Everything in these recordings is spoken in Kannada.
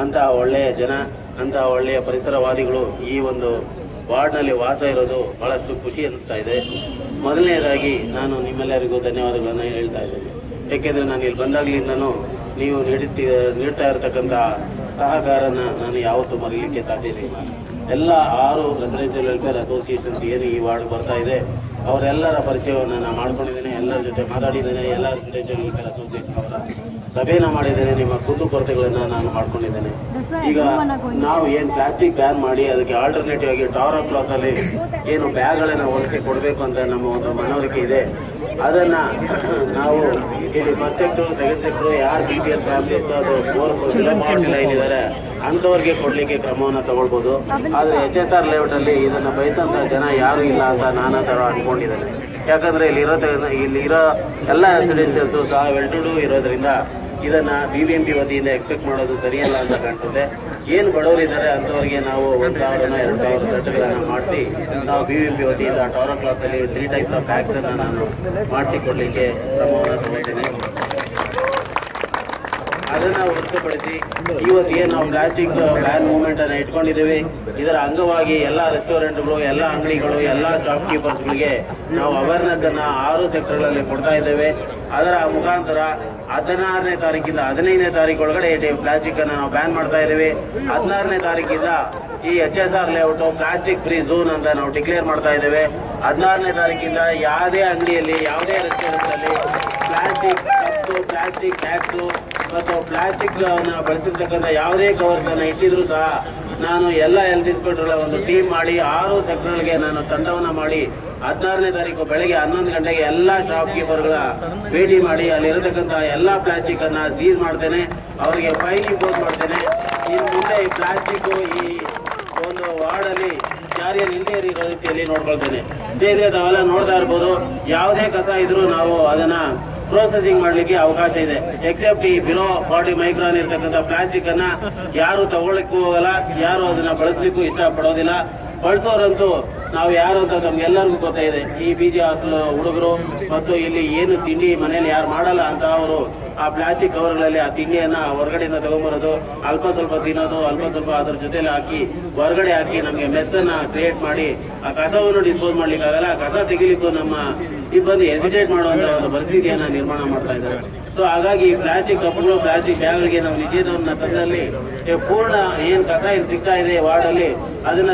ಅಂತಹ ಒಳ್ಳೆಯ ಜನ, ಅಂತಹ ಒಳ್ಳೆಯ ಪರಿಸರವಾದಿಗಳು ಈ ಒಂದು ವಾರ್ಡ್ನಲ್ಲಿ ವಾಸ ಇರೋದು ಬಹಳಷ್ಟು ಖುಷಿ ಅನಿಸ್ತಾ ಇದೆ. ಮೊದಲನೇದಾಗಿ ನಾನು ನಿಮ್ಮೆಲ್ಲರಿಗೂ ಧನ್ಯವಾದಗಳನ್ನು ಹೇಳ್ತಾ ಇದ್ದೇನೆ. ಏಕೆಂದರೆ ನಾನು ಇಲ್ಲಿ ಬಂದಾಗ್ಲಿಂದನೂ ನೀವು ನೀಡ್ತಾ ಇರತಕ್ಕಂಥ ಸಹಕಾರನ ನಾನು ಯಾವತ್ತೂ ಮರೀಲಿಕ್ಕೆ ಸಾಧ್ಯ ಇಲ್ಲ. ಎಲ್ಲ 6 ರೆಸಿಡೆನ್ಷಿಯಲ್ ವೆಲ್ಫೇರ್ ಅಸೋಸಿಯೇಷನ್ಸ್ ಏನು ಈ ವಾರ್ಡ್ ಬರ್ತಾ ಇದೆ ಅವರೆಲ್ಲರ ಪರಿಚಯವನ್ನು ನಾನು ಮಾಡ್ಕೊಂಡಿದ್ದೇನೆ, ಎಲ್ಲರ ಜೊತೆ ಮಾತಾಡಿದ್ದೇನೆ. ಎಲ್ಲ ರೆಸಿಡೆನ್ಷಿಯಲ್ ವೆಲ್ಫೇರ್ ಅಸೋಸಿಯೇಷನ್ ಅವರ ಸಭೆನ ಮಾಡಿದ್ದೇನೆ, ನಿಮ್ಮ ಕುಂದುಕೊರತೆಗಳನ್ನ ನಾನು ಮಾಡ್ಕೊಂಡಿದ್ದೇನೆ. ಈಗ ನಾವು ಏನು ಪ್ಲಾಸ್ಟಿಕ್ ಬ್ಯಾನ್ ಮಾಡಿ ಅದಕ್ಕೆ ಆಲ್ಟರ್ನೇಟಿವ್ ಆಗಿ ಟವರ್ ಕ್ಲಾಸ್ ಅಲ್ಲಿ ಏನು ಬ್ಯಾಗ್ಗಳನ್ನ ಹೊಲಿಸಿ ಕೊಡಬೇಕು ಅಂತ ನಮ್ಮ ಒಂದು ಮನವರಿಕೆ ಇದೆ. ಅದನ್ನ ನಾವು ಇಲ್ಲಿ ಫಸ್ಟ್ ಸೆಕ್ಟರ್, ಸೆಕೆಂಡ್ ಸೆಕ್ಟರ್, ಯಾರು BPL ಫ್ಯಾಮಿಲೀಸ್ ಅದು 4 ಲೈನ್ ಇದ್ದಾರೆ ಅಂತವ್ರಿಗೆ ಕೊಡ್ಲಿಕ್ಕೆ ಕ್ರಮವನ್ನು ತಗೊಳ್ಬಹುದು. ಆದ್ರೆ HSR ಲೇಔಟ್ ಅಲ್ಲಿ ಇದನ್ನ ಬಯಸಂತ ಜನ ಯಾರು ಇಲ್ಲ ಅಂತ ನಾನು ಅನ್ಕೊಂಡಿದ್ದೇನೆ. ಯಾಕಂದ್ರೆ ಇಲ್ಲಿರೋ ಎಲ್ಲ ರೆಸಿಡೆನ್ಸಿಯಲ್ಸ್ ಸಹ ವೆಲ್ ಟು ಡೂ ಇರೋದ್ರಿಂದ ಇದನ್ನ BBMP ವತಿಯಿಂದ ಎಕ್ಸ್ಪೆಕ್ಟ್ ಮಾಡೋದು ಸರಿಯಲ್ಲ ಅಂತ ಕಾಣಿಸುತ್ತೆ. ಏನು ಬಡವರಿದ್ದಾರೆ ಅಂತವರಿಗೆ ನಾವು 1,000-2,000 ಸೆಟ್ಗಳನ್ನ ಮಾಡಿಸಿ ನಾವು BBMP ವತಿಯಿಂದ ಟವರ್ ಕ್ಲಾಸ್ ಅಲ್ಲಿ 3 ಟೈಪ್ಸ್ ಆಫ್ ಬ್ಯಾಗ್ಸ್ ಅನ್ನ ನಾನು ಮಾಡಿಸಿಕೊಡ್ಲಿಕ್ಕೆ ಕ್ರಮವನ್ನು ತಗೊಳ್ತೇನೆ. ಅದನ್ನ ಹೊರತುಪಡಿಸಿ ಇವತ್ತು ಏನು ನಾವು ಪ್ಲಾಸ್ಟಿಕ್ ಬ್ಯಾನ್ ಮೂವ್ಮೆಂಟ್ ಅನ್ನ ಇಟ್ಕೊಂಡಿದ್ದೇವೆ, ಇದರ ಅಂಗವಾಗಿ ಎಲ್ಲ ರೆಸ್ಟೋರೆಂಟ್ಗಳು, ಎಲ್ಲ ಅಂಗಡಿಗಳು, ಎಲ್ಲ ಶಾಪ್ ಕೀಪರ್ಸ್ಗಳಿಗೆ ನಾವು ಅವೇರ್ನೆಸ್ ಅನ್ನ 6 ಸೆಕ್ಟರ್ಗಳಲ್ಲಿ ಕೊಡ್ತಾ ಇದ್ದೇವೆ. ಅದರ ಮುಖಾಂತರ 16ನೇ ತಾರೀಕಿಂದ 15ನೇ ತಾರೀಕು ಒಳಗಡೆ ಪ್ಲಾಸ್ಟಿಕ್ ಅನ್ನ ನಾವು ಬ್ಯಾನ್ ಮಾಡ್ತಾ ಇದ್ದೇವೆ. 16ನೇ ತಾರೀಕಿಂದ ಈ HSR layout plastic free zone ಅಂತ ನಾವು ಡಿಕ್ಲೇರ್ ಮಾಡ್ತಾ ಇದ್ದೇವೆ. 16ನೇ ತಾರೀಕಿಂದ ಯಾವುದೇ ಅಂಗಡಿಯಲ್ಲಿ, ಯಾವುದೇ ರೆಸ್ಟೋರೆಂಟ್ ಅಲ್ಲಿ ಪ್ಲಾಸ್ಟಿಕ್ ಟ್ಯಾಕ್ಸ್ ಮತ್ತು ಪ್ಲಾಸ್ಟಿಕ್ ಬಳಸಿರ್ತಕ್ಕಂಥ ಯಾವುದೇ ಕವರ್ಸ್ ಅನ್ನ ಇಟ್ಟಿದ್ರು ಸಹ ನಾನು ಎಲ್ಲ ಹೆಲ್ತ್ ಇನ್ಸ್ಪೆಕ್ಟರ್ ಒಂದು ಟೀಮ್ ಮಾಡಿ 6 ಸೆಕ್ಟರ್ಗೆ ನಾನು ತಂಡವನ್ನ ಮಾಡಿ 16ನೇ ತಾರೀಕು ಬೆಳಗ್ಗೆ 11 ಗಂಟೆಗೆ ಎಲ್ಲಾ ಶಾಪ್ ಕೀಪರ್ಗಳ ಭೇಟಿ ಮಾಡಿ ಅಲ್ಲಿರತಕ್ಕಂಥ ಎಲ್ಲಾ ಪ್ಲಾಸ್ಟಿಕ್ ಅನ್ನ ಸೀಸ್ ಮಾಡ್ತೇನೆ, ಅವರಿಗೆ ಫೈನ್ ಇಂಪೋಸ್ ಮಾಡ್ತೇನೆ. ಇನ್ನು ಮುಂದೆ ಈ ಪ್ಲಾಸ್ಟಿಕ್ ಈ ಒಂದು ವಾರ್ಡ್ ಅಲ್ಲಿ ಜಾರಿಯಲ್ಲಿ ಇಲ್ಲದೇ ಇರೋ ರೀತಿಯಲ್ಲಿ ನೋಡ್ಕೊಳ್ತೇನೆ. ತಾವೆಲ್ಲ ನೋಡ್ತಾ ಇರ್ಬೋದು, ಯಾವುದೇ ಕಸ ಇದ್ರೂ ನಾವು ಅದನ್ನ ಪ್ರೋಸೆಸಿಂಗ್ ಮಾಡ್ಲಿಕ್ಕೆ ಅವಕಾಶ ಇದೆ. ಎಕ್ಸೆಪ್ಟ್ ಈ ಬಿಲೋ 40 ಮೈಕ್ರಾನ್ ಇರ್ತಕ್ಕಂಥ ಪ್ಲಾಸ್ಟಿಕ್ ಅನ್ನ ಯಾರು ತಗೊಳ್ಳಿಕ್ಕೂ ಹೋಗಲ್ಲ, ಯಾರು ಅದನ್ನ ಬಳಸಲಿಕ್ಕೂ ಇಷ್ಟಪಡೋದಿಲ್ಲ. ಬಳಸೋರಂತೂ ನಾವು ಯಾರು ಅಂತ ನಮ್ಗೆಲ್ಲರಿಗೂ ಗೊತ್ತಾಯಿದೆ. ಈ BG ಹಾಸ್ಟೆಲ್ ಹುಡುಗರು ಮತ್ತು ಇಲ್ಲಿ ಏನು ತಿಂಡಿ ಮನೆಯಲ್ಲಿ ಯಾರು ಮಾಡಲ್ಲ ಅಂತ ಅವರು ಆ ಪ್ಲಾಸ್ಟಿಕ್ ಕವರ್ಗಳಲ್ಲಿ ಆ ತಿಂಡಿಯನ್ನ ಹೊರಗಡೆಯಿಂದ ತಗೊಂಡ್ಬರೋದು, ಅಲ್ಪ ಸ್ವಲ್ಪ ತಿನ್ನೋದು, ಅಲ್ಪ ಸ್ವಲ್ಪ ಅದರ ಜೊತೆಲಿ ಹಾಕಿ ಹೊರಗಡೆ ಹಾಕಿ ನಮಗೆ ಮೆಸ್ ಅನ್ನ ಕ್ರಿಯೇಟ್ ಮಾಡಿ ಆ ಕಸವನ್ನು ಡಿಸ್ಪೋಸ್ ಮಾಡ್ಲಿಕ್ಕೆ ಆಗಲ್ಲ. ಕಸ ತೆಗಿಲಿಕ್ಕೂ ನಮ್ಮ ಸಿಬ್ಬಂದಿ ಹೆಸಿಟೇಟ್ ಮಾಡುವಂತ ಒಂದು ಪರಿಸ್ಥಿತಿಯನ್ನ ನಿರ್ಮಾಣ ಮಾಡ್ತಾ ಇದ್ದಾರೆ. ಸೊ ಹಾಗಾಗಿ ಪ್ಲಾಸ್ಟಿಕ್ ಕಪ್ಪುಗಳು, ಪ್ಲಾಸ್ಟಿಕ್ ಬ್ಯಾಗ್ಗಳಿಗೆ ನಾವು ನಿಷೇಧವನ್ನ ತಂದಲ್ಲಿ ಪೂರ್ಣ ಏನ್ ಕಸ ಏನ್ ಸಿಗ್ತಾ ಇದೆ ವಾರ್ಡ್ ಅಲ್ಲಿ ಅದನ್ನ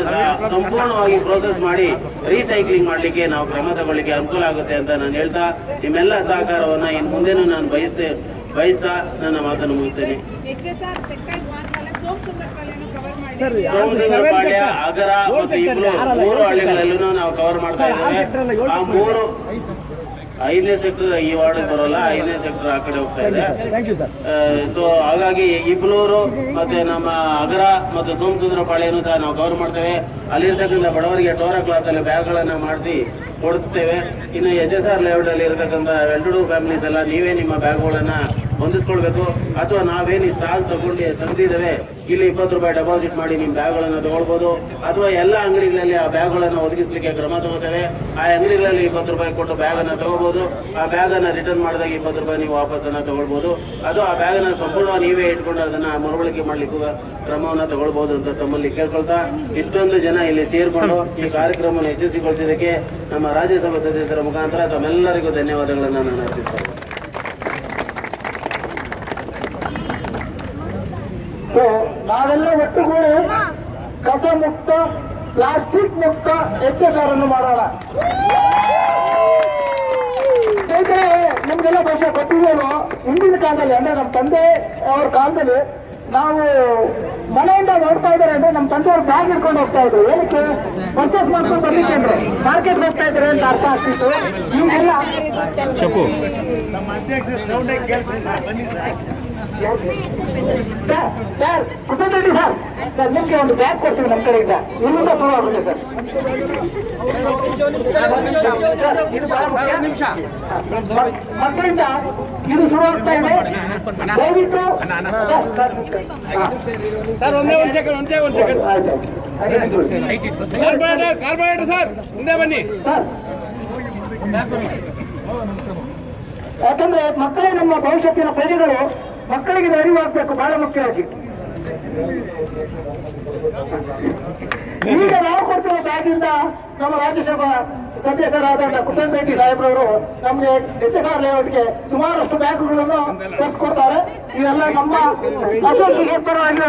ಸಂಪೂರ್ಣವಾಗಿ ಪ್ರೋಸೆಸ್ ಮಾಡಿ ರೀಸೈಕ್ಲಿಂಗ್ ಮಾಡ್ಲಿಕ್ಕೆ ನಾವು ಕ್ರಮ ತಗೊಳ್ಳಿಕ್ಕೆ ಅನುಕೂಲ ಆಗುತ್ತೆ ಅಂತ ನಾನು ಹೇಳ್ತಾ ನಿಮ್ಮೆಲ್ಲ ಸಹಕಾರವನ್ನ ಇನ್ನು ಮುಂದೆನೂ ನಾನು ಬಯಸ್ತಾ ನನ್ನ ಮಾತನ್ನು ಮುಗಿಸ್ತೇನೆ. ಸೋಮಸುಂದರಪಾಳ್ಯ, ಅಗರ ಮತ್ತು ಇಬ್ರು 3 ಹಳ್ಳಿಗಳಲ್ಲೂ ನಾವು ಕವರ್ ಮಾಡ್ತಾ ಇದ್ದೇವೆ. ಆ 5ನೇ ಸೆಕ್ಟರ್ ಈ ವಾರ್ಡ್ ಬರೋಲ್ಲ, 5ನೇ ಸೆಕ್ಟರ್ ಆ ಕಡೆ ಹೋಗ್ತಾ ಇದೆ. ಸೊ ಹಾಗಾಗಿ ಇಬ್ಲೂರು ಮತ್ತೆ ನಮ್ಮ ಅಗರ ಮತ್ತು ಸೋಮಸುಂದರಪಾಳ್ಯನೂ ಸಹ ನಾವು ಕವರ್ ಮಾಡ್ತೇವೆ. ಅಲ್ಲಿರ್ತಕ್ಕಂಥ ಬಡವರಿಗೆ ಟೋರಾ ಕ್ಲಾತ್ ಅಲ್ಲಿ ಬ್ಯಾಗ್ಗಳನ್ನ ಮಾಡಿಸಿ ಕೊಡ್ತೇವೆ. ಇನ್ನು HSR ಲೇಔಟ್ ಅಲ್ಲಿ ಇರತಕ್ಕಂಥ ವೆಲ್ ಟು ಡೂ ಫ್ಯಾಮಿಲೀಸ್ ಎಲ್ಲ ನೀವೇ ನಿಮ್ಮ ಬ್ಯಾಗ್ಗಳನ್ನ ಹೊಂದಿಸ್ಕೊಳ್ಬೇಕು, ಅಥವಾ ನಾವೇನು ಸ್ಟಾಲ್ ತೆಗೆದಿದ್ದೇವೆ ಇಲ್ಲಿ 20 ರೂಪಾಯಿ ಡೆಪಾಸಿಟ್ ಮಾಡಿ ನಿಮ್ಮ ಬ್ಯಾಗ್ಗಳನ್ನು ತಗೊಳ್ಬಹುದು, ಅಥವಾ ಎಲ್ಲ ಅಂಗಡಿಗಳಲ್ಲಿ ಆ ಬ್ಯಾಗ್ಗಳನ್ನು ಒದಗಿಸಲಿಕ್ಕೆ ಕ್ರಮ ತಗೋತೇವೆ. ಆ ಅಂಗಡಿಗಳಲ್ಲಿ 20 ರೂಪಾಯಿ ಕೊಟ್ಟು ಬ್ಯಾಗ್ ಅನ್ನ ತಗೋಬಹುದು. ಆ ಬ್ಯಾಗ್ ಅನ್ನ ರಿಟರ್ನ್ ಮಾಡಿದಾಗ 20 ರೂಪಾಯಿ ನೀವು ವಾಪಸ್ ಅನ್ನ ತಗೊಳ್ಬಹುದು, ಅದು ಆ ಬ್ಯಾಗ್ ಅನ್ನ ಸಂಪೂರ್ಣ ನೀವೇ ಇಟ್ಕೊಂಡು ಅದನ್ನ ಮರುಬಳಕೆ ಮಾಡ್ಲಿಕ್ಕೂ ಕ್ರಮವನ್ನ ತಗೊಳ್ಬಹುದು ಅಂತ ತಮ್ಮಲ್ಲಿ ಕೇಳ್ಕೊಳ್ತಾ, ಇಷ್ಟೊಂದು ಜನ ಇಲ್ಲಿ ಸೇರ್ಕೊಂಡು ಈ ಕಾರ್ಯಕ್ರಮವನ್ನು ಯಶಸ್ವಿಗೊಳಿಸಿದ್ದಕ್ಕೆ ನಮ್ಮ ರಾಜ್ಯಸಭಾ ಸದಸ್ಯರ ಮುಖಾಂತರ ತಮ್ಮೆಲ್ಲರಿಗೂ ಧನ್ಯವಾದಗಳನ್ನು ನಾನು ಅರ್ಪಿಸ್ತೇನೆ. ನಾವೆಲ್ಲ ಒಟ್ಟುಗೂಡಿ ಕಸ ಮುಕ್ತ, ಪ್ಲಾಸ್ಟಿಕ್ ಮುಕ್ತ HSR ಅನ್ನು ಮಾಡೋಣ. ಸ್ನೇಹಿತರೆ, ನಿಮ್ಗೆಲ್ಲ ಬಹುಶಃ ಗೊತ್ತಿದೆಯೋ, ಹಿಂದಿನ ಕಾಲದಲ್ಲಿ ಅಂದ್ರೆ ನಮ್ಮ ತಂದೆ ಅವ್ರ ಕಾಲದಲ್ಲಿ ನಾವು ಮನೆಯಿಂದ ಹೊರಡ್ತಾ ಇದ್ದಾರೆ ಅಂದ್ರೆ ನಮ್ಮ ತಂದೆಯವರು ಬ್ಯಾಗ್ ಹಿಡ್ಕೊಂಡು ಹೋಗ್ತಾ ಇದ್ರು. ಏನಕ್ಕೆ? ಪರ್ಚೇಸ್ ಮಾಡ್ಕೊಂಡು ಬರ್ಲಿಕ್ಕೆ ಅಂದ್ರೆ ಮಾರ್ಕೆಟ್ ಹೋಗ್ತಾ ಇದ್ದಾರೆ ಅಂತ ಅರ್ಥ ಆಗ್ತಿತ್ತು. ಈಗೆಲ್ಲ ಸರ್ ಕುಟುಂಬದಲ್ಲಿ ಸರ್ ನಿಮ್ಗೆ ಒಂದು ಬ್ಯಾಗ್ ಕೊಡ್ತೀವಿ ನಮ್ಮ ಕಡೆಯಿಂದ, ಇಲ್ಲಿಂದ ಶುರು ಆಗುತ್ತೆ ಸರ್. ಮಕ್ಕಳಿಂದ ಇದು ಶುರು ಆಗ್ತಾ ಇದೆ. ದಯವಿಟ್ಟು ಸರ್ ಒಂದೇ ಒಂದು ಸೆಕೆಂಡ್ ಕಾರ್ಪೊರೇಟರ್ ಸರ್ ಮುಂದೆ ಬನ್ನಿ. ಯಾಕಂದ್ರೆ ಮಕ್ಕಳೇ ನಮ್ಮ ಭವಿಷ್ಯತ್ತಿನ ಪ್ರಜೆಗಳು, ಮಕ್ಕಳಿಗೆ ಅರಿವಾಗಬೇಕು ಬಹಳ ಮುಖ್ಯವಾಗಿ. ಈಗ ನಾವು ಕೊಡ್ತಿರೋ ಬ್ಯಾಗಿಂದ ನಮ್ಮ ರಾಜ್ಯಸಭಾ ಸದಸ್ಯರಾದ ಕುತನ್ ರೆಡ್ಡಿ ಸಾಹೇಬ್ರವರು ನಮ್ಗೆ HSR ಲೇಔಟ್ಗೆ ಸುಮಾರಷ್ಟು ಬ್ಯಾಗ್ಗಳನ್ನು ತರಿಸ್ಕೊಡ್ತಾರೆ. ಇವೆಲ್ಲ ನಮ್ಮ ಅಸೋಸಿಯೇಷನ್ ಪರವಾಗಿ